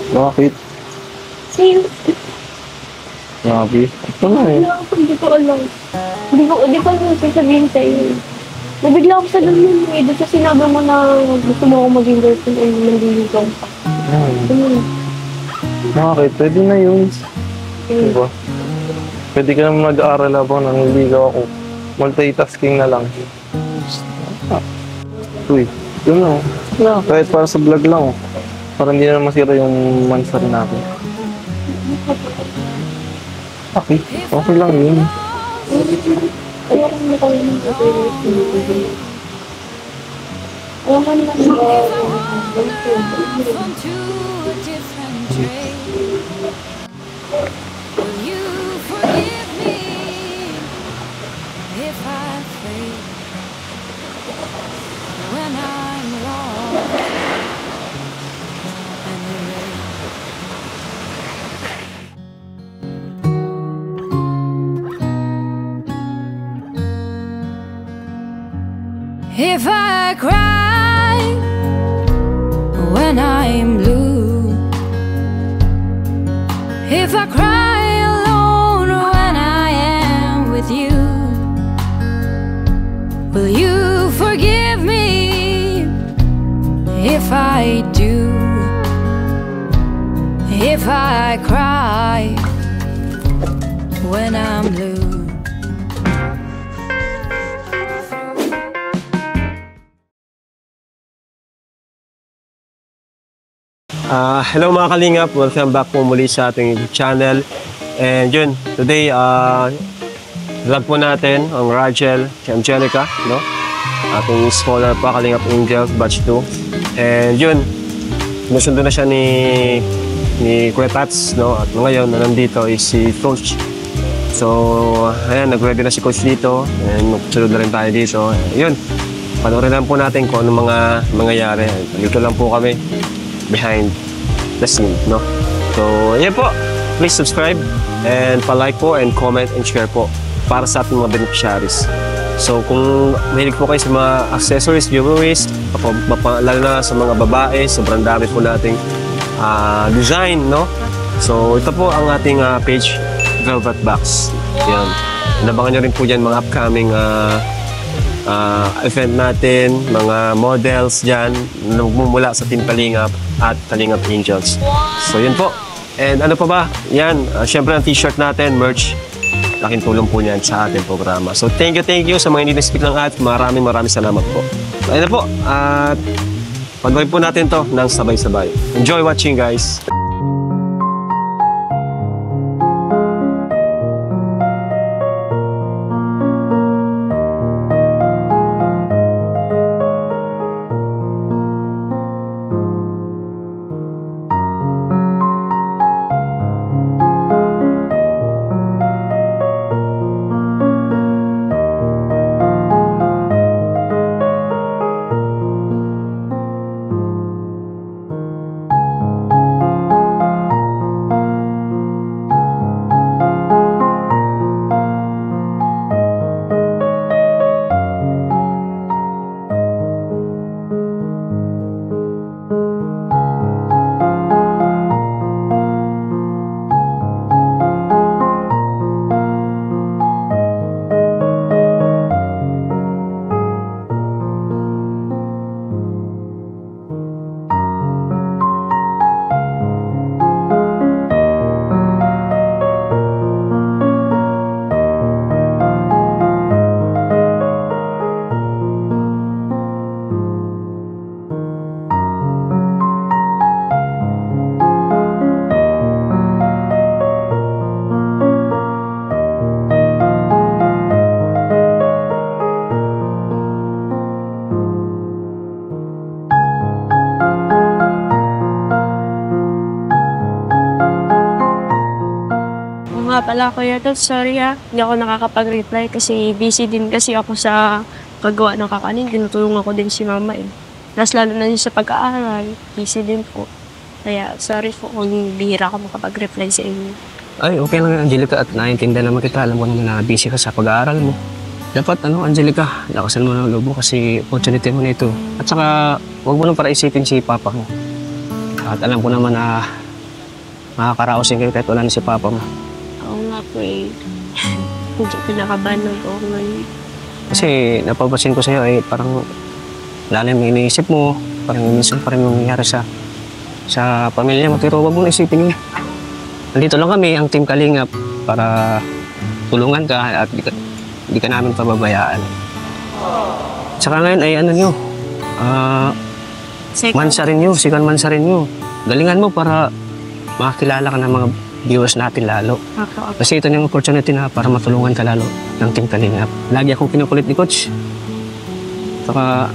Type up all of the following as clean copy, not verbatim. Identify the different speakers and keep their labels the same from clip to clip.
Speaker 1: Bakit?
Speaker 2: Sa'yo.
Speaker 1: Grabe. Ito na eh.
Speaker 2: Hindi ko alam. Hindi ko alam sasabihin sa'yo. Nabigla ako sa ganun eh. Doon sa sinabi mo na gusto mo ako maging girlfriend ay nandiligaw ka.
Speaker 1: Bakit? Pwede na yun. Diba? Pwede ka naman mag-aaral habang nangliligaw ako. Multitasking na lang. Uy, yun na. Kahit para sa vlog lang. Para hindi na masira yung mansar natin. Okay. Okay lang yun.
Speaker 2: Ayaw mo kayo ng ayaw mo naman
Speaker 3: if I cry when I'm blue, if I cry alone when I am with you, will you forgive me if I do? If I cry when I'm blue.
Speaker 4: Hello mga kalingap, welcome back po muli sa ating YouTube channel. And yun, today vlog po natin ang Rachel, si Angelica, no? Ating scholar pa, Kalingap Angels, batch 2. And yun, sinusundo na siya ni Kuya Tats, no? At ngayon na nandito is si Coach. So, ayan, nag-ready na si Coach dito. And magsunod na rin tayo dito. Yun, panoorin lang po natin kung anong mga mangyayari. Dito lang po kami behind the scene, no? So, ayan po. Please subscribe and pa-like po and comment and share po para sa ating mga beneficiaries. So, kung mahilig po kayo sa mga accessories, jewelries, lalo na sa mga babae, sobrang dami po nating design, no? So, ito po ang ating page, Velvet Box. Yan. Inabangan nyo rin po dyan mga upcoming event natin, mga models dyan, nagmumula sa Team Kalingap at Kalingap Angels. So yun po. And ano pa ba? Yan, syempre ang t-shirt natin, merch, laking tulong po niyan sa ating programa. So thank you sa mga hindi na-speak ng ad. Maraming salamat po. So ayun na po. At panoorin po natin to ng sabay-sabay. Enjoy watching, guys!
Speaker 2: Pala Kuya Tots, sorry hindi ako nakakapag-reply kasi busy din kasi ako sa paggawa ng kakanin. Tinutulungan ko din si mama eh. Tapos lalo na yun sa pag-aaral, busy din po. Kaya sorry po kung bihira ako makapag-reply sa inyo.
Speaker 5: Ay, okay lang Angelica at naiintindihan naman kita. Alam ko naman na busy ka sa pag-aaral mo. Dapat Angelica, lakasan mo ng loob mo kasi opportunity mo na ito. At saka, huwag mo nang para isipin si papa mo. At alam ko naman na Makakaraosin kayo kahit wala na si Papa mo.
Speaker 2: Oo nga po eh. Medyo pinakabahan lang po ako ngayon.
Speaker 5: Kasi napapansin ko sa'yo ay parang lalim yung iniisip mo. Parang minsan pa rin yung nangyari sa pamilya mo. Pero huwag mong isipin yun. Nandito lang kami, ang Team Kalingap, para tulungan ka at di ka namin pababayaan. Tsaka ngayon ay ano nyo, mansarin nyo, sikan mansarin nyo. Galingan mo para makakilala ka ng mga viewers natin lalo. Kasi ito yung opportunity na para matulungan ka lalo ng Team Kalingap. Lagi akong kinukulit ni Coach. Saka,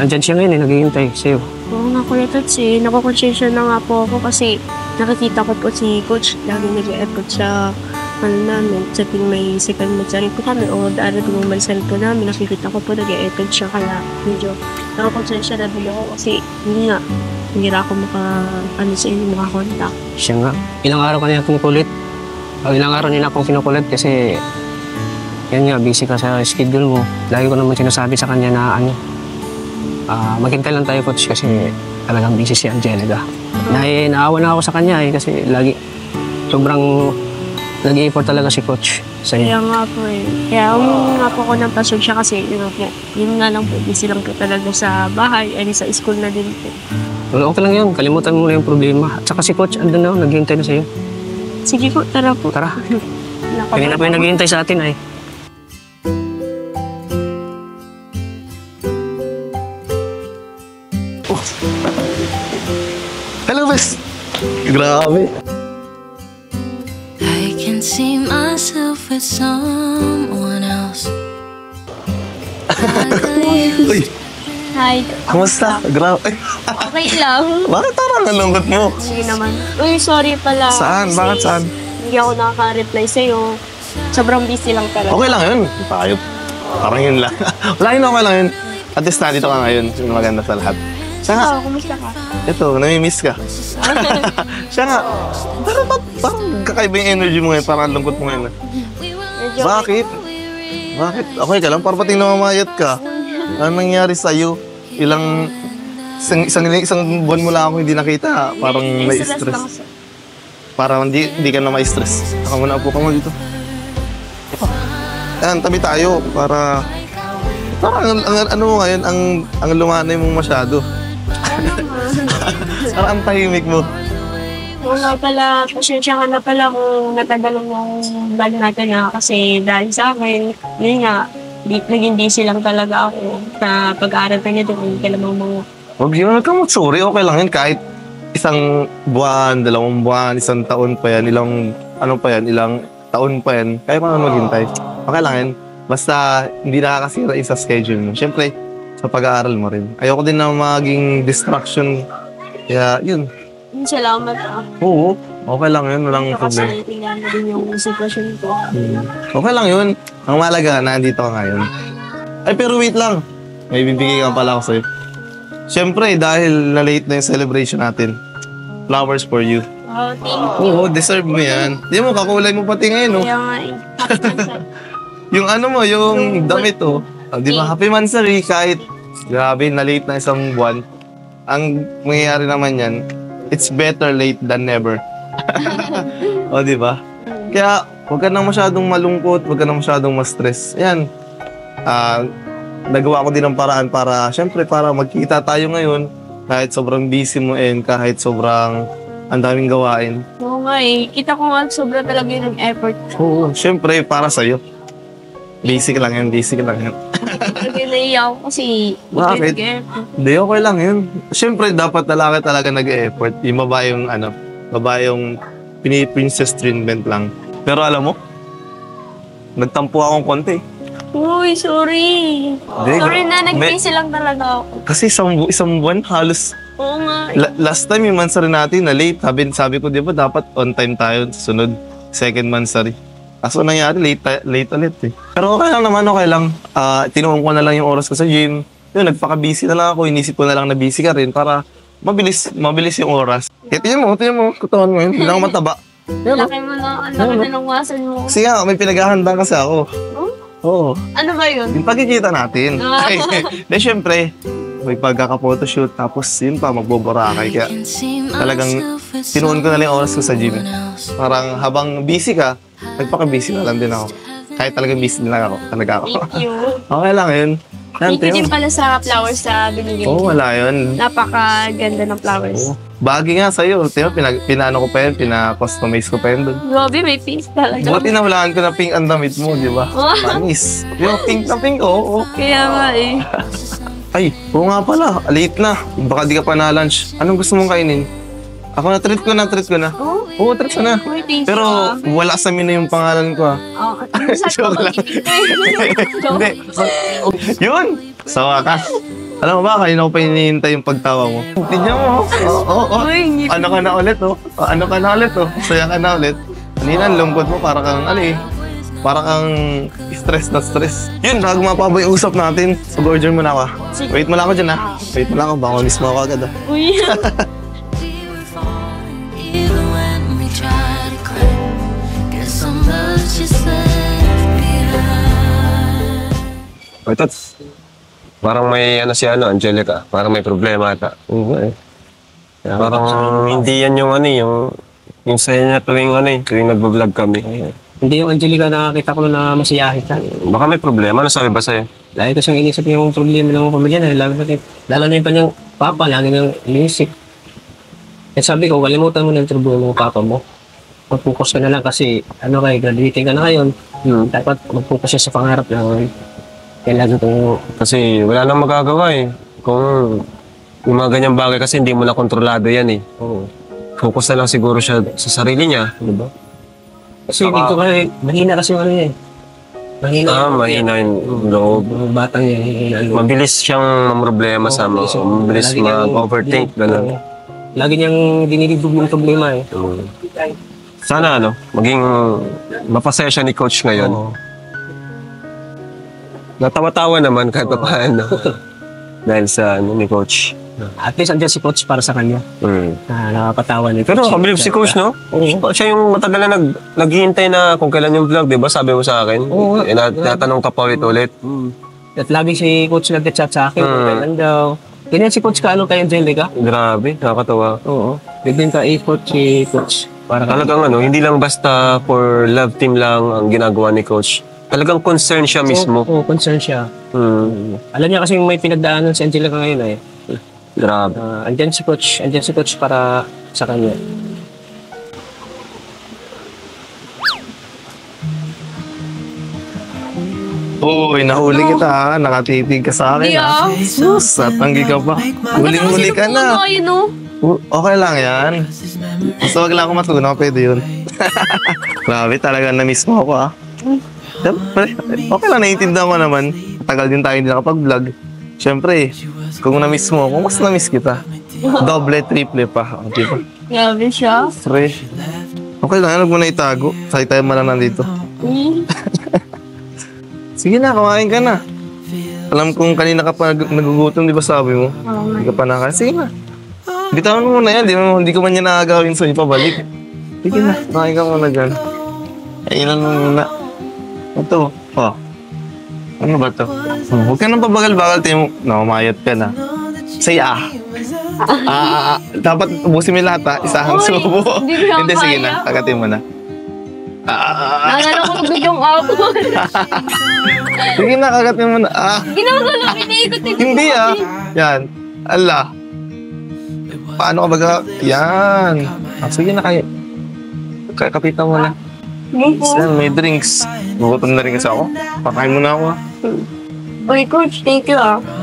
Speaker 5: andyan siya ngayon naghihintay sa'yo.
Speaker 2: Oo nga Kuya Tots eh. Nakakonsensya na nga po ako kasi nakikita ko po si Coach. Lagi nag-e-effort sa namin. Sa ting may second match po kami o darating yung mansan po namin. Nakikita ko po nag-e-effort siya kaya medyo nakakonsensya na din ako kasi hindi na ako sa inyo makakontak.
Speaker 5: Siya nga. Ilang araw ka niya kinukulit. Ilang araw nila akong kinukulit kasi yan nga, busy ka sa schedule mo. Lagi ko naman sinasabi sa kanya na maghintay lang tayo Coach kasi talagang busy si Angelica. Naawa na ako sa kanya kasi lagi sobrang nag-i-effort talaga si Coach sa
Speaker 2: Kaya
Speaker 5: iyo.
Speaker 2: nga po eh. Kaya nga po ako ng pasyon siya kasi yun nga lang po, busy lang po talaga sa bahay ay sa school na din po.
Speaker 5: Well, okay lang yun. Kalimutan mo na yung problema. At saka si Coach, andun na, naghihintay na sa'yo.
Speaker 2: Sige po, tara po.
Speaker 5: Tara. Kanina pa yung naghihintay sa atin ay.
Speaker 1: Hello, Bes! Grabe.
Speaker 3: I can see myself with someone else.
Speaker 1: Uy,
Speaker 2: Hi.
Speaker 1: kamusta? Grabe.
Speaker 2: Okay lang.
Speaker 1: Bakit parang nalungkot mo?
Speaker 2: Sige naman. Uy, sorry pala.
Speaker 1: Saan?
Speaker 2: Kasi
Speaker 1: Bakit saan?
Speaker 2: Hindi ako nakaka-reply sa'yo. Sobrang busy lang talaga.
Speaker 1: Okay lang yun. Tayo. Parang yun lang. Wala yun, okay lang yun. At least nandito ka ngayon. Yung maganda sa lahat. Siya nga.
Speaker 2: Oh, kumusta ka?
Speaker 1: Ito, namimiss ka. Siya nga. Pero ba't parang kakaiba yung energy mo ngayon? Parang lungkot mo ngayon.
Speaker 2: Medyo
Speaker 1: Bakit? Bakit? Okay ka lang? Parang pating namamayat ka. Ano nangyari sa'yo? Isang buwan mo lang ako hindi nakita. Parang
Speaker 2: stress lang
Speaker 1: na-stress. Parang hindi ka na ma-stress. Saka muna po ka mo dito. Ayan, tabi tayo para... Parang ano mo ngayon, ang lumanay mo masyado. Parang ang tahimik mo.
Speaker 2: Oo nga pala, pasensya ka na pala kung natagalan yung vlog natin kasi dahil sa akin, yun nga, naging busy lang talaga ako sa pag-aaral pa niya doon. Kailangan mga...
Speaker 1: Huwag yun, huwag kang magsuri. Okay lang yun. Kahit isang buwan, 2 buwan, 1 taon pa yan, ilang taon pa yan, kaya pa naman maghintay. Okay lang yun. Basta hindi nakakasira yung sa schedule mo. Siyempre, sa pag-aaral mo rin. Ayoko din na maging distraction. Kaya, yun.
Speaker 2: Salamat
Speaker 1: Oo, okay lang yun. Walang
Speaker 2: Kasi
Speaker 1: problem.
Speaker 2: naiintindihan mo din yung sitwasyon ko.
Speaker 1: Okay lang yun. Ang malaga, nandito ka ngayon. Ay, pero wait lang. May bibigay ka pala ako sa'yo. Siyempre, dahil na-late na yung celebration natin, flowers for you.
Speaker 2: Oh, thank you.
Speaker 1: Oo, deserve mo yan. Di mo, kakulay mo pati ngayon, oh.
Speaker 2: Kaya nga eh.
Speaker 1: Yung ano mo, yung damit, oh. Di ba, happy mansari, kahit grabe, na-late na isang buwan. Ang mangyayari naman yan, it's better late than never. O, di ba? Kaya, huwag ka nang masyadong malungkot, huwag ka nang masyadong ma-stress. Ayan, nagawa ko din ng paraan para, syempre, para magkita tayo ngayon, kahit sobrang busy mo and kahit sobrang ang daming gawain.
Speaker 2: Oo nga eh. Kita ko nga sobra talaga yung effort.
Speaker 1: Oo, syempre, para sa'yo. Basic lang yan, basic lang yan.
Speaker 2: Talaga naiiyak ako kasi
Speaker 1: Bakit?
Speaker 2: nag-effort.
Speaker 1: Hindi, okay lang yun. Siyempre, dapat lalaki talaga nag-e-effort. Yung babae yung pini-princess treatment lang. Pero alam mo, nagtampo akong konti.
Speaker 2: Uy, sorry.
Speaker 1: Hindi,
Speaker 2: Sorry na,
Speaker 1: may-
Speaker 2: nag-busy lang talaga ako.
Speaker 1: Kasi isang buwan, halos.
Speaker 2: Oo nga eh.
Speaker 1: Last time yung mansari natin na late. Sabi ko, di ba, dapat on time tayo sunod. Second mansari. Kaso nangyari, late ulit eh. Pero okay lang naman, okay lang. Tinuong ko na lang yung oras ko sa gym. Yun, nagpaka-busy na lang ako. Inisip ko na lang na busy ka rin para mabilis yung oras. Kaya tingnan mo, kutawan mo yun. Hindi na ako mataba. Yan,
Speaker 2: Laki mo na, ang laki na ng wasan mo.
Speaker 1: kasi nga, may pinaghahanda kasi ako. Oo.
Speaker 2: Ano ba yun?
Speaker 1: Yung pagkikita natin. Ay, de, syempre, may pagkaka-photoshoot, tapos yun pa, magboborakay. Kaya talagang tinuon ko na lang yung oras ko sa gym. Parang habang busy ka, nagpaka-busy na lang din ako. Kahit talagang busy din lang ako, talaga ako.
Speaker 2: Thank you.
Speaker 1: Okay lang yun.
Speaker 2: Thank you din pala sa flowers na binigay
Speaker 1: Oo,
Speaker 2: mo.
Speaker 1: wala yun.
Speaker 2: Napakaganda ng flowers.
Speaker 1: Bagay nga sa'yo. Tiyo, pinaano ko pa yun, pina-customize ko pa yun doon.
Speaker 2: Grabe, may pink talaga.
Speaker 1: Buti nawalaan ko na pink ang damit mo, di ba? Panis. Yung pink na pink, oo.
Speaker 2: Kaya nga eh.
Speaker 1: Ay, oo nga pala. Late na. Baka di ka pa na-lunch. Anong gusto mong kainin? Ako na, treat ko na.
Speaker 2: Oh,
Speaker 1: Oo, treat ko na.
Speaker 2: Uy, thank you,
Speaker 1: Pero
Speaker 2: ah.
Speaker 1: wala sa menu yung pangalan ko, ah.
Speaker 2: Oh,
Speaker 1: Joke lang. Hindi. Yun! Sa wakas. Alam mo ba, kanina ko pa hinihintay yung pagtawa mo. Tignan mo. Oo.
Speaker 2: Uy,
Speaker 1: Ano ka na ulit, oh. Ano ka na ulit, oh. Saya ka na ulit. Kanina, ang lungkot mo. Para kang, para kang stress na stress. Yun, bago mapaba yung usap natin. Mag-order muna ako. Wait mo lang ako dyan, ha. Wait mo lang ako. Baka miss mo ako agad, ah.
Speaker 2: Uy.
Speaker 3: Even when we try to climb, there's so much is left behind.
Speaker 4: Oy, Tots. Parang may Angelica. Parang may problema ata. Parang hindi yan yung saya niya tuwing nagbablog kami.
Speaker 5: Hindi yung Angelica nakakita ko na masiyahin ka.
Speaker 4: Baka may problema. Ano sabi ba sa'yo?
Speaker 5: Lagi ko siyang inisip yung problema ng pamilya na lalo na yung kanyang papa, lagi nang inisip. Kaya sabi ko, kalimutan mo na yung problema ng papa mo. Mag-focus ka na lang kasi graduating ka na ngayon. Dapat mag-focus siya sa pangarap na kailangan ito.
Speaker 4: Kasi wala nang magagawa eh. Kung yung mga ganyang bagay kasi hindi mo na kontrolado yan eh.
Speaker 5: Oo.
Speaker 4: Focus na lang siguro siya sa sarili niya. Diba?
Speaker 5: Kasi dito kasi, mahina kasi yung niya eh.
Speaker 4: Mahina yung loob.
Speaker 5: Yung batang niya.
Speaker 4: Mabilis siyang mamroblema sa mga. Mabilis mag-overthink. Ganun.
Speaker 5: Lagi niyang dinidibog yung problema eh.
Speaker 4: Sana maging mapasaya siya ni Coach ngayon.
Speaker 5: Oo.
Speaker 4: Natawa-tawa naman kahit pa paano. Dahil sa ni Coach.
Speaker 5: At least andyan si Coach para sa kanya. Na nakapatawa ni
Speaker 4: Pero
Speaker 5: Coach.
Speaker 4: kabilib si Coach, no? Siya yung matagal na naghihintay na kung kailan yung vlog, di ba? Sabi mo sa akin.
Speaker 5: Oo.
Speaker 4: Tinatanong ka pa ulit.
Speaker 5: At lagi si Coach nag-chat sa akin. Kung kailan daw. Ganyan si Coach kay Angelica.
Speaker 4: Grabe, nakakatawa.
Speaker 5: Oo. Bigyan ka effort si Coach. Para
Speaker 4: Talagang hindi lang basta for love team lang ang ginagawa ni Coach. Talagang concern siya mismo.
Speaker 5: Oo, concern siya. Alam niya kasi may pinagdaanan si Angelica ngayon eh.
Speaker 4: Grabe.
Speaker 5: Andyan si Coach para sa kanya.
Speaker 1: Uy, nahuli kita, ha. Nakatitig ka sa akin,
Speaker 2: Hindi,
Speaker 1: ha. Sus, natanggi ka pa. Huling-huli ka na. Okay lang yan. Basta wag lang ako matunaw, pwede yun. Grabe, talaga na-miss mo ako, ha. Siyempre, okay lang, naiintindihan ko naman. Tagal din tayo hindi nakapag-vlog. Siyempre, kung na-miss mo ako, mas na-miss kita. Doble, triple pa. Okay pa.
Speaker 2: Grabe siya.
Speaker 1: Fresh. Okay lang, huwag mo na itago. Sakit tayo man lang nandito. Sige na, kumain ka na. Alam kong kanina ka pa nagugutom, di ba sabi mo? Hindi ka pa nakain. Sige na. Bitawan mo muna yan, hindi ko man yan nakagawin sa'yo pabalik. Sige na, kumain ka muna dyan. Kainan mo muna. Ito, oh. Ano ba ito? Huwag ka nang pabagal-bagal, Timo. Nakamayat ka na. Say dapat ubusin mo yung lahat, ha? Isahang
Speaker 2: Uy,
Speaker 1: subo.
Speaker 2: hindi ko
Speaker 1: Hindi, sige
Speaker 2: kaya.
Speaker 1: na. Tagatin mo na.
Speaker 2: Naalala ko bigong ako.
Speaker 1: Sige na, kagatin mo na.
Speaker 2: Ginagulo, pinaikot-ikot.
Speaker 1: Hindi, Yan. Ala. Paano ka baga? Yan. Sige na kayo. Kapitan mo na. Yan, may drinks. Gugutom na rin kasi ako. Pakain mo na ako, ha?
Speaker 2: Uy, Coach, thank you,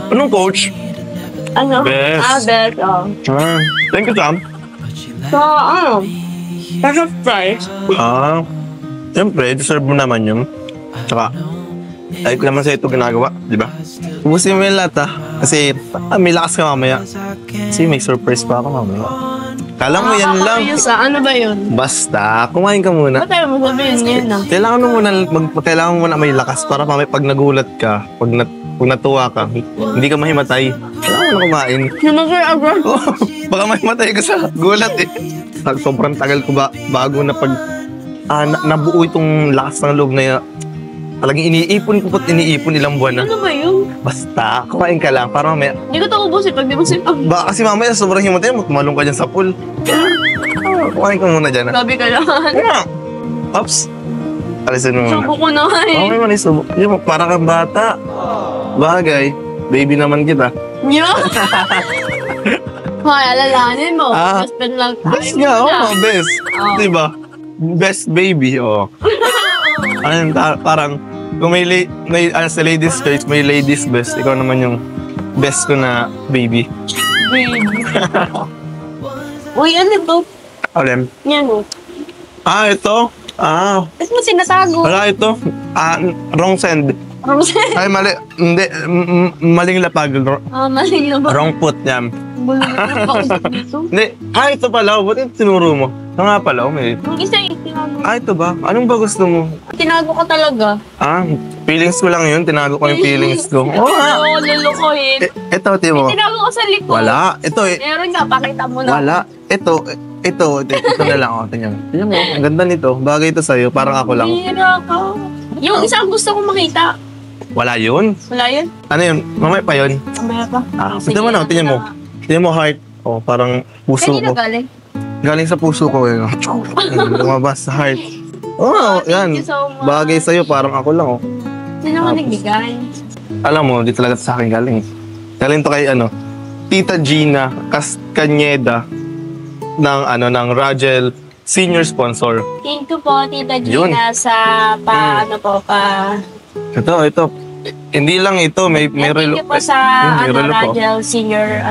Speaker 1: Anong coach?
Speaker 2: Ano?
Speaker 1: Best.
Speaker 2: Best,
Speaker 1: Thank you, Sam.
Speaker 2: So, Perfect price.
Speaker 1: Siyempre, deserve mo naman yun. Tsaka, ay ko naman sa ito ginagawa, di ba? Ubusin mo yung lahat, Kasi, may lakas ka mamaya. Kasi may surprise pa ako mamaya. Kala mo yan lang.
Speaker 2: Ano ba yun?
Speaker 1: Basta, kumain ka muna.
Speaker 2: Ba't tayo mo sabihin ngayon na?
Speaker 1: Kailangan mo muna may lakas para mamaya pag nagulat ka, pag natuwa ka, hindi ka mahimatay. Kailangan mo na kumain.
Speaker 2: Sinasay agad.
Speaker 1: Baka mahimatay ka sa gulat eh. Sobrang tagal ko bago na pag nabuo itong lakas ng loob na Talagang iniipon ko po't iniipon ilang buwan na.
Speaker 2: Ano ba yun?
Speaker 1: Basta, kumain ka lang. Para mamaya,
Speaker 2: Hindi ko ito ubusin pag di mo sipag.
Speaker 1: baka kasi mamaya sobrang himot tayo, tumalong ka dyan sa pool. Kumain ka muna dyan.
Speaker 2: Grabe ka lang.
Speaker 1: Ops. Alisin mo muna.
Speaker 2: Subo ko na eh.
Speaker 1: Okay man, isubok. Yung para kang bata. Bagay. Baby naman kita.
Speaker 2: Yeah. Hoy, alalahanin mo.
Speaker 1: Ah.
Speaker 2: Best friend lang tayo.
Speaker 1: Best nga,
Speaker 2: muna.
Speaker 1: best.
Speaker 2: Oh.
Speaker 1: Diba? Best baby, Ano, parang, kung sa ladies choice, may ladies best. Ikaw naman yung best ko na baby.
Speaker 2: Babe. Uy, ano ito?
Speaker 1: Alem.
Speaker 2: Yan o.
Speaker 1: Ito?
Speaker 2: Ba't mo sinatago?
Speaker 1: Wala ito. Wrong send. Ay, mali. Hindi, maling lapag.
Speaker 2: Mali naman.
Speaker 1: Wrong put yan.
Speaker 2: Bulong na kausap dito.
Speaker 1: Hindi. Ito pala. Ba't yung tinuro mo? Ito nga pala. May...
Speaker 2: Yung isa tinago.
Speaker 1: Ito ba? Anong ba gusto mo?
Speaker 2: Tinago ka talaga.
Speaker 1: Feelings ko lang yun. Tinago ko yung feelings ko. Oo nga.
Speaker 2: Oo, lulukohin.
Speaker 1: Ito, Timo.
Speaker 2: Tinago ko sa likod.
Speaker 1: Wala. Ito eh.
Speaker 2: Meron nga, pakita mo na.
Speaker 1: Wala. Ito na lang. Tingnan mo. Ang ganda nito. Bagay ito sa'yo. Parang ako lang.
Speaker 2: Hira ka. Yung isang gusto kong makita.
Speaker 1: Wala yun.
Speaker 2: Wala yun?
Speaker 1: Ano yun? Mamaya pa yun.
Speaker 2: Mamaya pa.
Speaker 1: Tignan mo na. Tingnan mo. Tingnan mo heart. Parang puso
Speaker 2: Kanina
Speaker 1: ko.
Speaker 2: galing?
Speaker 1: Galing sa puso ko. Lumabas sa heart. Yan.
Speaker 2: Thank you so much.
Speaker 1: Bagay sa'yo. Parang ako lang.
Speaker 2: Sino naman nagbigay?
Speaker 1: Alam mo, di talaga sa akin galing. Galing to kay Tita Gina Castañeda ng Ragel senior sponsor.
Speaker 2: Thank you po, Tita
Speaker 1: Yun.
Speaker 2: Gina, sa
Speaker 1: Ito. Hindi lang ito, may
Speaker 2: Thank
Speaker 1: relo.
Speaker 2: you po sa
Speaker 1: may relo po.
Speaker 2: Ragel Senior,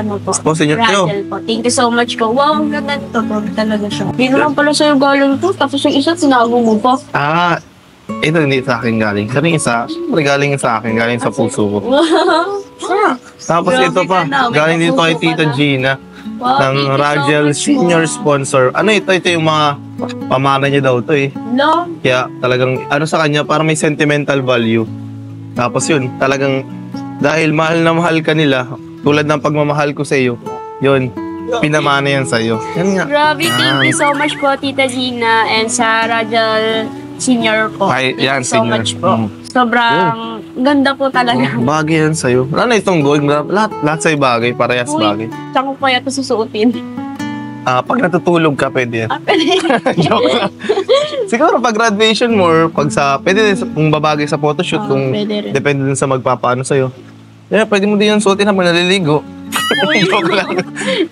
Speaker 1: Senior kayo.
Speaker 2: Ragel po. Thank you so much po. Wow, ang ganda nito. Talaga siya. Hindi naman pala sa'yo galing to. Tapos yung isa, tinago mo pa.
Speaker 1: Ito hindi sa akin galing. Kasi yung isa, siyempre galing sa akin, galing sa puso ko. Tapos
Speaker 2: Grabe
Speaker 1: ito pa,
Speaker 2: ka na, may
Speaker 1: galing dito kay
Speaker 2: kapuso ka
Speaker 1: Tita
Speaker 2: na.
Speaker 1: Gina
Speaker 2: Wow,
Speaker 1: ng
Speaker 2: thank you so
Speaker 1: Ragel
Speaker 2: much
Speaker 1: senior
Speaker 2: po.
Speaker 1: sponsor. Ito yung mga pamana niya daw to eh.
Speaker 2: No?
Speaker 1: Kaya talagang sa kanya, para may sentimental value. Tapos yun, talagang dahil mahal na mahal ka nila, tulad ng pagmamahal ko sa iyo, yun, pinamana yan sa iyo. Yan nga.
Speaker 2: Grabe, thank you so much po, Tita Gina, and sa Ragel Senior po.
Speaker 1: Ay, yan,
Speaker 2: Thank you so
Speaker 1: senior.
Speaker 2: much po. Sobrang ganda po talaga.
Speaker 1: Bagay yan sa'yo. Wala na itong gold. Lahat sa'yo bagay. Parehas
Speaker 2: Uy.
Speaker 1: bagay.
Speaker 2: Saan ko kaya ito susuotin?
Speaker 1: Pag natutulog ka, pwede yan.
Speaker 2: Pwede.
Speaker 1: Joke lang. Siguro pag graduation mo, or pwede din kung babagay sa photoshoot, kung
Speaker 2: pwede rin.
Speaker 1: depende din sa magpapaano sa'yo. Yeah, pwede mo din yan suotin habang naliligo. Joke lang.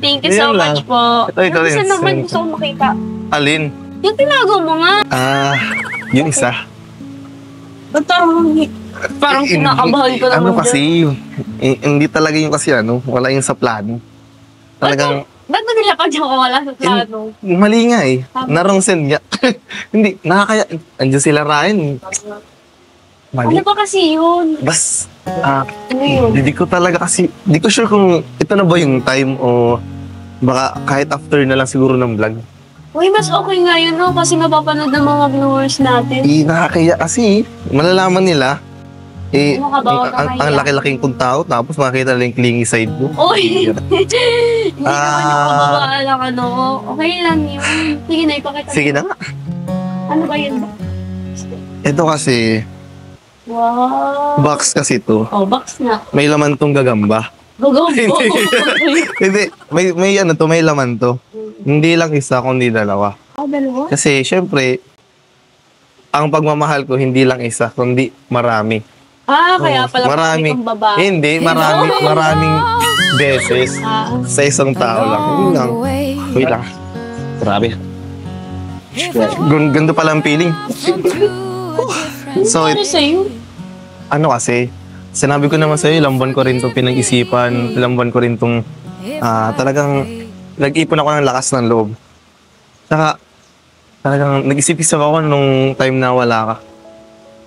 Speaker 2: Thank you so
Speaker 1: Yan lang.
Speaker 2: much po.
Speaker 1: Ito rin.
Speaker 2: Saan naman gusto kong makita?
Speaker 1: Alin?
Speaker 2: Yung tinago mo nga.
Speaker 1: Yung isa.
Speaker 2: Ba't parang kinakabahan ko naman
Speaker 1: Ano kasi, hindi talaga yung kasi wala yung sa plano. Talagang,
Speaker 2: Ba't ba nila pag wala sa plano?
Speaker 1: mali nga eh. Narong send nga. Hindi, nakakaya. Andiyan sila Ryan. Mali.
Speaker 2: Ano ba kasi yun?
Speaker 1: Ano yun? Hindi ko talaga kasi, hindi ko sure kung ito na ba yung time o baka kahit after na lang siguro ng vlog.
Speaker 2: Uy, mas okay nga yun, no? Kasi mapapanood ng mga viewers natin.
Speaker 1: Nakakaya kasi, malalaman nila,
Speaker 2: Ano ka ba? Huwag
Speaker 1: ang
Speaker 2: kakahiya.
Speaker 1: laki-laking kong tao, tapos makikita nila yung clingy side mo.
Speaker 2: Uy! Hindi naman yung pababaan lang, Okay lang yun. Sige na, ipakita mo.
Speaker 1: Sige na nga.
Speaker 2: Ano ba yun?
Speaker 1: Ito kasi,
Speaker 2: Wow!
Speaker 1: box kasi to.
Speaker 2: Box na.
Speaker 1: May laman tong gagamba.
Speaker 2: Go.
Speaker 1: Hindi, may laman to. Hindi lang isa, kundi dalawa.
Speaker 2: Dalawa?
Speaker 1: Kasi, syempre, ang pagmamahal ko, hindi lang isa, kundi marami.
Speaker 2: Kaya pala
Speaker 1: marami.
Speaker 2: kang babae.
Speaker 1: Hindi, maraming beses sa isang tao lang. Hindi lang. Wait lang. Grabe. Ganda pala ang feeling. So,
Speaker 2: Ano sa'yo?
Speaker 1: ano kasi, sinabi ko naman sa'yo, ilang buwan ko rin itong pinag-isipan, ilang buwan ko rin itong talagang nag-ipon ako ng lakas ng loob. Saka, talagang nag-isip-isip ako nung time na wala ka.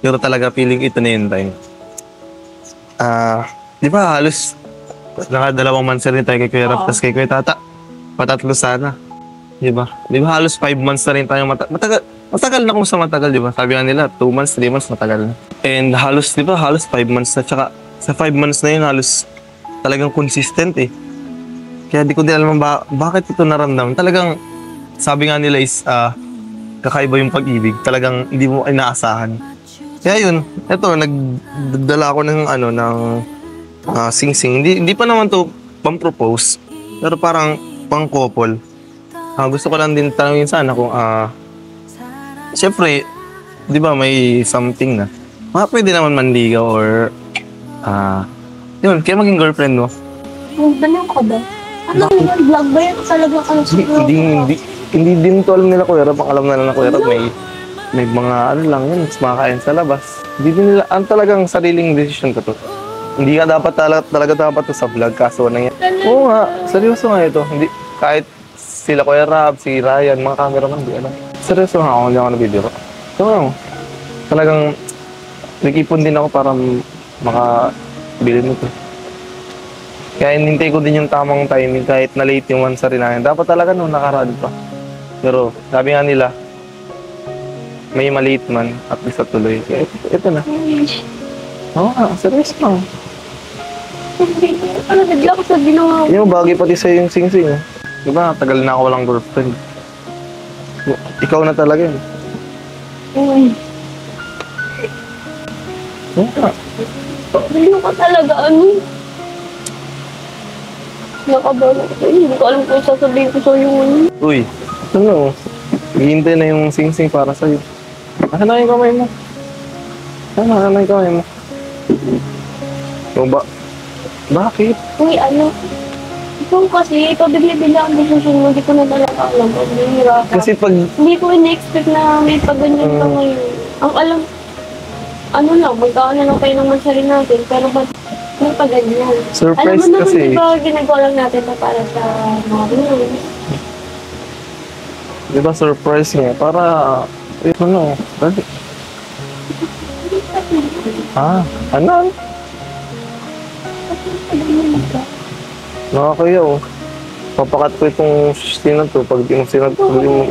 Speaker 1: Pero talaga feeling ito na yung time. Di ba halos naka 2 months rin tayo kay Kuya Rap, tapos kay Kuya Tata. Patatlo sana. Di ba? Di ba halos 5 months na rin tayo matagal na kung sa matagal, di ba? Sabi nga nila, 2 months, 3 months, matagal na. And halos, di ba, halos 5 months na. Tsaka sa 5 months na yun, halos talagang consistent eh. Kaya di ko din alam bakit ito naramdaman. Talagang, sabi nga nila is, kakaiba yung pag-ibig. Talagang hindi mo inaasahan. Kaya yun, eto, nagdala ako ng sing-sing. Hindi pa naman to pang-propose, pero parang pang-couple. Gusto ko lang din tanongin sana kung, siyempre, di ba may something na. Pwede naman manligaw or, yun, kaya maging girlfriend mo.
Speaker 2: Ganyan ka ba? Ano yun? Vlog ba yan? Talaga ka lang siguro.
Speaker 1: Hindi din to alam nila Kuya Rab. Ang alam na lang na Kuya Rab, may mga lang yun, kumakain sa labas. Hindi din nila, ang talagang sariling decision ko to. Hindi ka dapat talaga dapat to sa vlog, kaso na yan. Oo nga, seryoso nga ito. Hindi, kahit sila Kuya Rab, si Ryan, mga cameraman, hindi alam. Seryoso nga ako, hindi ako na-video ko. So, talagang nag-ipon din ako para makabili nito. Kaya hinintay ko din yung tamang timing kahit na late yung mansari namin. Dapat talaga nakaraan pa. Pero sabi nga nila, may malate man at least at tuloy. Kaya ito na. Oo nga, serious lang.
Speaker 2: Ano, bigla ko sa ginawa.
Speaker 1: Yung bagay pati sa'yo yung sing-sing. Diba, tagal na ako walang girlfriend. Ikaw na talaga yun. Oo nga.
Speaker 2: Bigla ko talaga, nakabalan ko. Hindi ko alam kung sasabihin ko sa'yo ngayon.
Speaker 1: Uy, hihintay na yung sing-sing para sa'yo. Asan na yung kamay mo? Asan na yung kamay mo? Bakit?
Speaker 2: Uy, ikaw kasi, ikaw bigla-bigla ang decision mo, hindi ko na talaga alam. Nahihirapan.
Speaker 1: Kasi pag...
Speaker 2: Hindi ko in-expect na may pag-ganyan ka ngayon. Ang alam, magkaano lang kayo ng mansari natin, pero ba't may pag-ganyan?
Speaker 1: Surprise
Speaker 2: alam mo naman,
Speaker 1: kasi.
Speaker 2: diba, ginagawa lang natin na para sa mga ganyan.
Speaker 1: Diba surprise nga? Para... Dali. Ano? Nakakaya papakat ko itong sinan to pag sinan to yung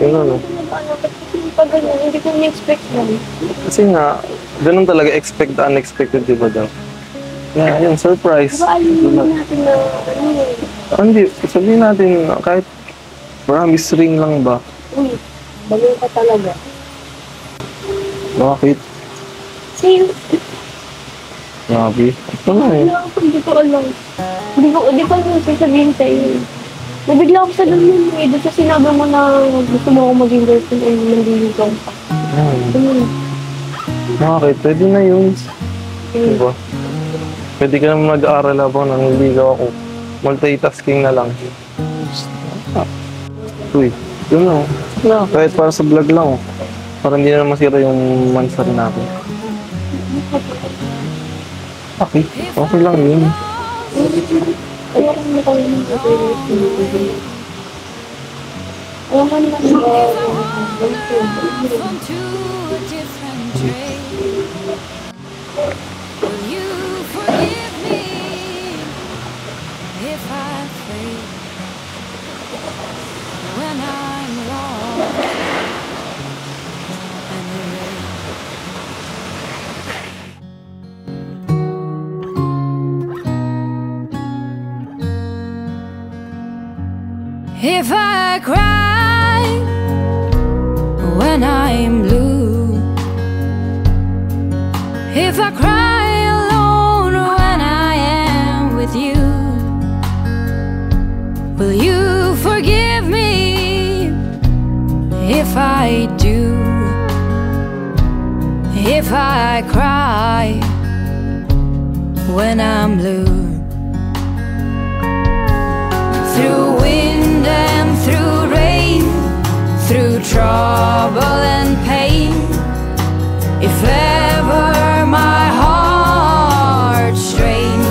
Speaker 2: Pag-ganyan, hindi ko in-expect na.
Speaker 1: kasi nga, ganun talaga expect the unexpected, diba daw? Yeah, yun, surprise.
Speaker 2: Diba alin natin na
Speaker 1: Hindi, sabihin natin kahit promise ring lang ba?
Speaker 2: uy, baliw ka talaga.
Speaker 1: Bakit?
Speaker 2: Sa'yo,
Speaker 1: Grabe.
Speaker 2: hindi ko alam. Hindi ko alam sasabihin sa'yo. Nabigla ako sa ganyan doon sa sinabi mo na gusto mo ako maging girlfriend ay nandiligaw ka.
Speaker 1: Bakit? Pwede na yun. Diba? Pwede ka naman mag-aaral habang nangliligaw ako. Multitasking na lang. Uy, yun na. Kahit para sa vlog lang. Para hindi na masira yung mansari natin. Okay. Okay lang yun.
Speaker 2: Ayoko na kami ng ayoko na
Speaker 3: Onto a different train. Will you forgive me if I fade when I'm lost and erased? If I cry when I'm blue, if I cry alone when I am with you, will you forgive me if I do? If I cry when I'm blue, through wind and through rain, through trouble and pain, if ever my heart strains,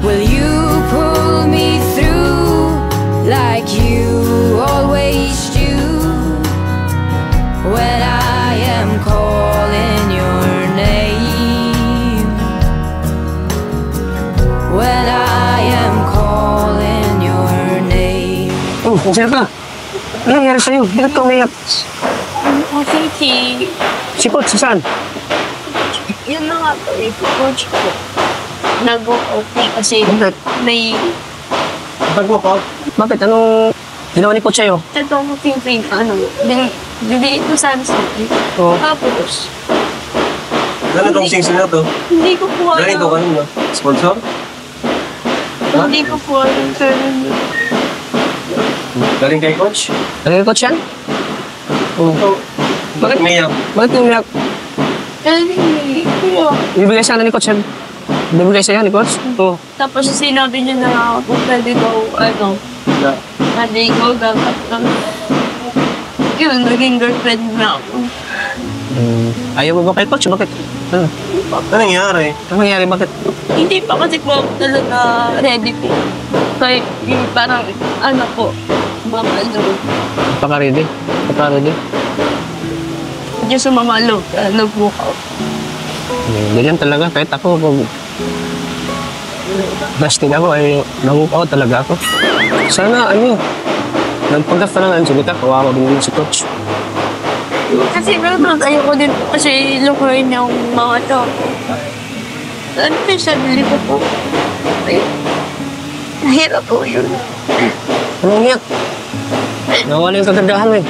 Speaker 3: will you pull me through like you always do when I am calling your name, when I am calling your name.
Speaker 5: Oh, nasaan ka? Ano nangyari sa'yo? Bakit ka umiyak?
Speaker 2: Kasi
Speaker 5: Si Coach, saan?
Speaker 2: yun na nga po coach ko. Nag-okay kasi
Speaker 5: Bakit?
Speaker 2: may
Speaker 5: Bakit? Anong ginawa ni Coach sa'yo?
Speaker 2: ito mo thinking, Liliit na sunset.
Speaker 5: Oo.
Speaker 2: Tapos,
Speaker 4: Ano tong sing na to?
Speaker 2: hindi ko po
Speaker 4: Galing to
Speaker 2: alam.
Speaker 4: kanina. Sponsor?
Speaker 2: Hindi ko po alam.
Speaker 4: Galing kay coach?
Speaker 5: Ano yung coach yan? Oo.
Speaker 4: Bakit umiyak?
Speaker 5: Bakit umiyak?
Speaker 2: Eh, kuya.
Speaker 5: Bibigay sana ni coach yan. Bibigay sa'yo ni coach? Oo.
Speaker 2: Tapos sinabi niya na kung pwede daw, maligo, gagap. Yun, naging girlfriend na ako.
Speaker 5: Ayaw mo ba kay coach? Bakit? Ano?
Speaker 4: Ano nangyari?
Speaker 5: Ano nangyari? Bakit?
Speaker 2: Hindi pa kasi po ako talaga ready po. Kaya yung parang, po, mamalo.
Speaker 5: Paka-ready? Paka-ready?
Speaker 2: Hindi sa mamalo, po ako.
Speaker 5: Ganyan talaga. Kahit ako, pag basting ako, ay nangukaw talaga ako. Sana, nagpanggap ka na lang, sige ka, kawawa din naman si coach.
Speaker 2: Kasi pero ayoko din po kasi lukuhin yung mga to. Ano pa siya, nili ko po. Ay, nahirap po yun.
Speaker 5: Anong iyak? Nawala yung kagandahan eh.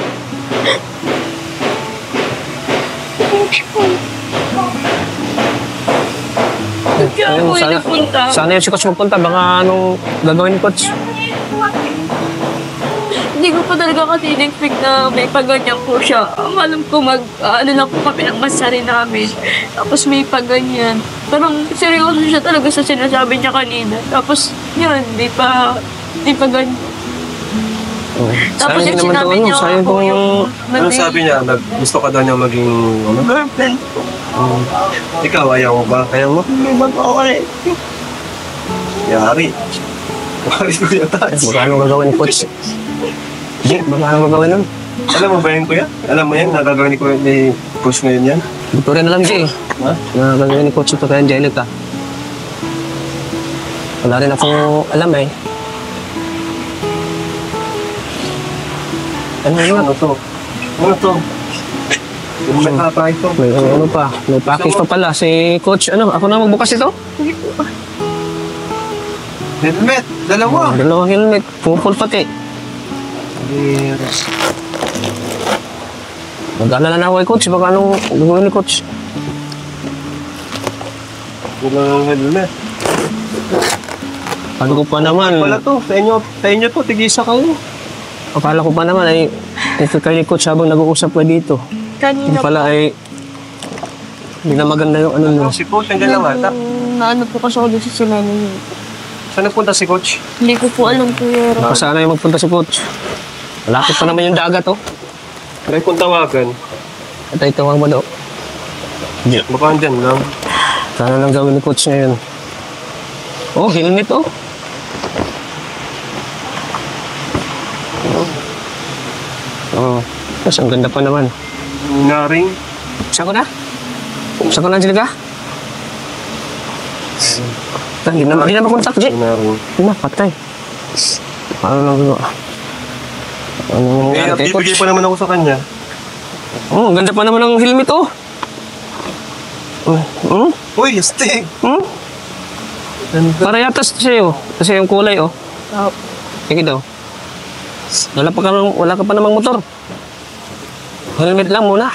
Speaker 2: Kaya ako napunta.
Speaker 5: Sana yung si coach magpunta, baka anong gagawin ni coach?
Speaker 2: Hindi ko pa talaga kasi in-expect na may paganyan po siya. Alam ko lang po kami ng masari namin. Tapos may paganyan. Parang seryoso siya talaga sa sinasabi niya kanina. Tapos yun, di pa ganyan.
Speaker 5: Oh.
Speaker 2: Tapos
Speaker 5: Sayang
Speaker 2: yung
Speaker 5: naman
Speaker 2: sinabi
Speaker 5: to,
Speaker 2: niya
Speaker 5: sayang
Speaker 2: ako
Speaker 5: tong
Speaker 2: yung...
Speaker 4: Ano sabi niya? Gusto ka daw niya maging...
Speaker 2: girlfriend.
Speaker 4: Ikaw, ayaw mo ba?
Speaker 5: Ayaw mo?
Speaker 2: Hindi ba po ako rin?
Speaker 4: Yari. Bakit ko yung touch?
Speaker 5: Baka anong gagawin ni coach? Hindi, baka anong gagawin nun?
Speaker 4: Alam mo ba yun, kuya? Alam mo yan? Nagagawin ni coach ngayon yan?
Speaker 5: Hindi ko rin alam siya eh.
Speaker 4: Ha?
Speaker 5: Na gagawin ni coach ito kay Angelica. Wala rin akong alam eh. Ano yun?
Speaker 4: Ano to? Ano to? Yung may papa ito.
Speaker 5: May ano pa, may package pa pala. Si coach, ako na magbukas ito?
Speaker 4: Helmet! Dalawa!
Speaker 5: Dalawang helmet, pupol pati.
Speaker 4: Yes.
Speaker 5: Mag-alala na ako kay coach, baka anong gagawin ni coach?
Speaker 4: Dalawang helmet.
Speaker 5: Sabi ko pa naman,
Speaker 4: Wala to. Sa inyo to. Tigisa kayo.
Speaker 5: akala ko pa naman ay ito kay ni coach habang nag-uusap pa dito. Hindi
Speaker 2: Kanina
Speaker 5: pala ay hindi na maganda yung ano nyo.
Speaker 4: Si coach ang dalawa.
Speaker 2: naano po kasi ako doon sa sinanay niya.
Speaker 4: Saan nagpunta si coach?
Speaker 2: Hindi ko po alam po yun.
Speaker 5: Baka sana yung magpunta si coach. Malapit pa naman yung dagat oh.
Speaker 4: Try kong tawagan.
Speaker 5: At ito ang mano.
Speaker 4: Baka andyan lang.
Speaker 5: Sana lang gawin ni coach ngayon. Oh, helmet oh. Oh, tapos ang ganda pa naman.
Speaker 4: Naring.
Speaker 5: Saan ko na? Saan ko na, Angelica? Hindi na makontak, G.
Speaker 4: Naring.
Speaker 5: Hindi na, patay. Paano lang gano'n? Ano nangyari kay coach?
Speaker 4: Bibigay pa naman ako sa kanya.
Speaker 5: Oh, ang ganda pa naman ng helmet oh. Hmm?
Speaker 4: Uy, astig!
Speaker 5: Hmm? Para yata sa'yo. Kasi yung kulay oh.
Speaker 2: Oh.
Speaker 5: Sige daw. Wala ka pa namang motor. Helmet lang muna.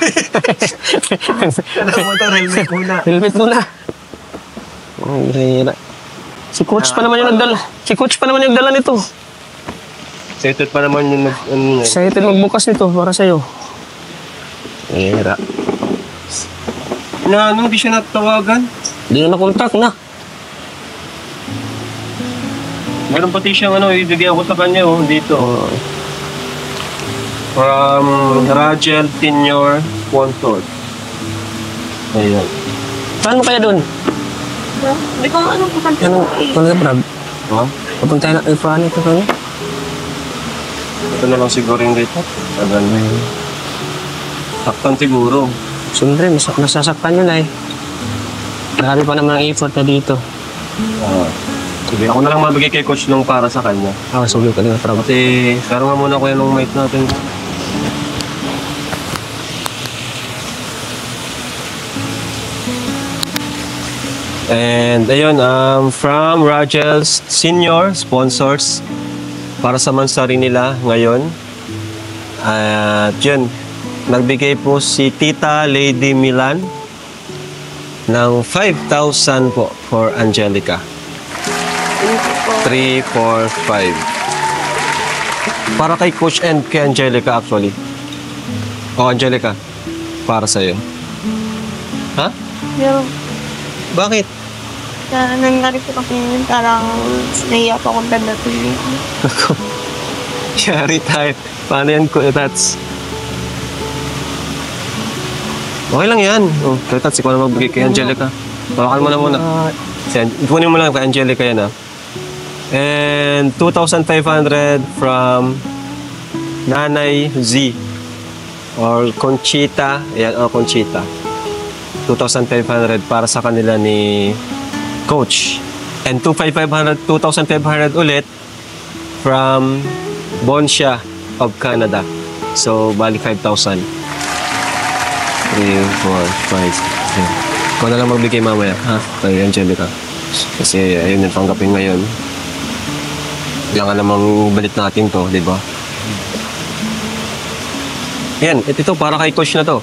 Speaker 4: Helmet muna.
Speaker 5: Helmet muna. Oh, hirira. Si coach pa naman yung nagdala. Si coach pa naman yung nagdala nito.
Speaker 4: Excited pa naman yung ano niya.
Speaker 5: Excited magbukas nito para sa'yo. Hirira.
Speaker 4: Na ano, hindi siya natawagan.
Speaker 5: Hindi na makontak na.
Speaker 4: Meron pati siyang ano, ibigay ako sa kanya oh, dito.
Speaker 5: Oh.
Speaker 4: From Rachel Senior Sponsor. Ayan.
Speaker 5: Saan mo kaya doon?
Speaker 2: Hindi ko ano po kanta.
Speaker 5: Ano sa Brad?
Speaker 4: Ha?
Speaker 5: Papunta na paano ito kanya?
Speaker 4: Ito na lang siguro yung dito. Sagan na yun. Saktan siguro.
Speaker 5: Siyempre, nasasaktan yun ay. Marami pa naman ang effort na dito.
Speaker 4: Sige, ako na lang mabigay kay coach nung para sa kanya.
Speaker 5: Sige ka na trabaho.
Speaker 4: Kasi, karo nga muna ko yan nung mic natin. And ayun, from Rachel's Senior Sponsors para sa mansari nila ngayon. At yun, nagbigay po si Tita Lady Milan ng 5,000 po for Angelica. 3, 4, 5. Para kay Coach and kay Angelica actually. Oh, Angelica. Para sa'yo. Ha?
Speaker 2: Pero,
Speaker 4: Bakit?
Speaker 2: nangyari po kasi yun, parang nahiya po akong tanggapin.
Speaker 4: Yari tayo. Paano yan, Kuya Tats? Okay lang yan. Oh, Kuya Tats, ikaw na magbigay kay Angelica. Tawakan mo na muna. Kunin mo lang kay Angelica yan, ha? And 2,500 from Nanay Z or Conchita. Ayan, Conchita. 2,500 para sa kanila ni Coach. And 2,500 ulit from Bonsha of Canada. So, bali 5,000. 3, 4, 5. Ikaw na lang magbigay mamaya, ha? Kay Angelica. Kasi ayun yung tanggapin ngayon. Kailangan namang balit natin to, di ba? Yan, ito para kay Coach na to.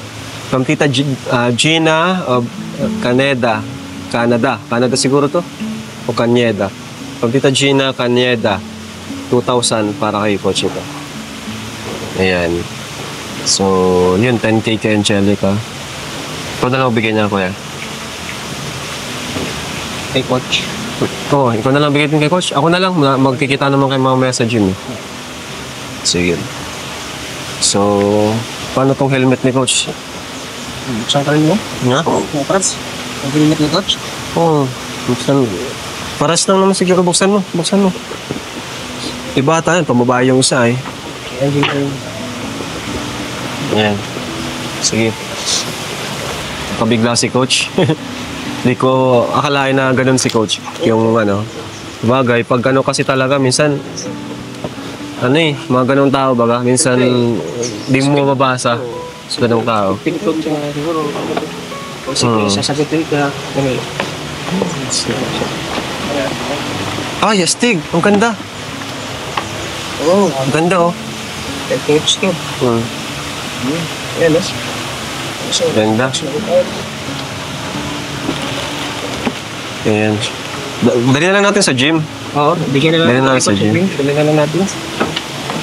Speaker 4: From Tita Gina of Canada. Canada siguro to? O Canada. From Tita Gina, Canada. 2,000 para kay Coach ito. Ayan. So, yun, 10K kay Angelica. Ikaw na lang bigyan niya, Kuya.
Speaker 5: Kay Coach.
Speaker 4: Oo, ikaw na lang bigyan din kay Coach. Ako na lang, magkikita naman kayo mamaya sa gym. Sige. So, paano tong helmet ni Coach?
Speaker 5: Saan ka rin mo?
Speaker 4: Nga?
Speaker 5: Paras. Ang ginit ni Coach.
Speaker 4: Oo, buksan. Paras lang naman siguro, buksan mo. Iba tayo, pamabahay yung isa eh. Yan. Sige. Pabigla si Coach. Hindi ko akalain na ganun si Coach. Yung bagay, pag kasi talaga, minsan, mga ganung tao baga, minsan, di mo mababasa sa ganung tao.
Speaker 5: Pinipog siya siguro. Kasi sasagot rin ka.
Speaker 4: Ah, yastig. Ang ganda.
Speaker 5: Oo.
Speaker 4: Ang ganda, oh.
Speaker 5: Coach to. Yan,
Speaker 4: Ganda. Ayan. Dali na lang natin sa gym.
Speaker 5: Oo, bigyan na
Speaker 4: Dali na
Speaker 5: lang.
Speaker 4: lang sa gym.
Speaker 5: Dali na lang natin.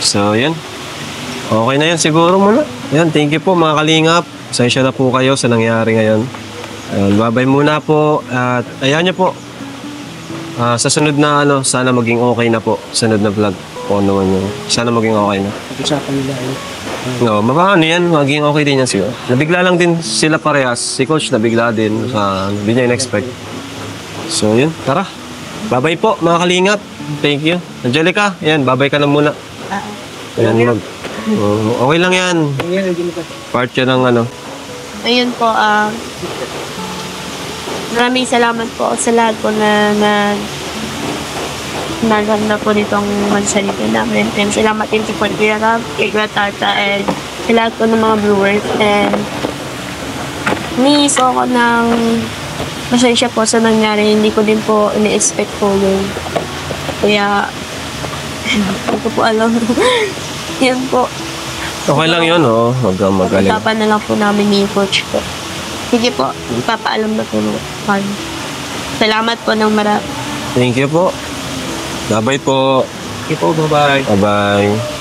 Speaker 4: So, yan. Okay na yan siguro muna. Yan, thank you po mga kalingap. Pasensya na po kayo sa nangyari ngayon. Babay muna po. At ayan nyo po. Sa sunod na sana maging okay na po. Sunod na vlog po naman yun. Sana maging okay na.
Speaker 5: Pag-usapan nila.
Speaker 4: No, yan. Maging okay din yan siguro. Nabigla lang din sila parehas. Si Coach nabigla din. Hindi niya in-expect. So, yun. Tara. Babay po mga kalingap. Thank you. Angelica, yan. Babay ka na muna. Ayan, okay lang yan. Part yan ng
Speaker 2: Ayun po, maraming salamat po sa lahat po na naganda po nitong magsalita namin. And salamat din po Kuya Rab, kay Kuya Tata, and sa lahat po ng mga viewers. And humingi po ako ng pasensya po sa nangyari. Hindi ko din po ini-expect po yun. Kaya, hindi ko po alam. Yan po.
Speaker 4: Okay lang yun, Huwag kang magaling.
Speaker 2: Pag-usapan na lang po namin ni Coach ko. Sige po, papaalam na po naman. Salamat po ng marami.
Speaker 4: Thank you po. Bye-bye po.
Speaker 5: Ito, bye-bye.
Speaker 4: Bye-bye.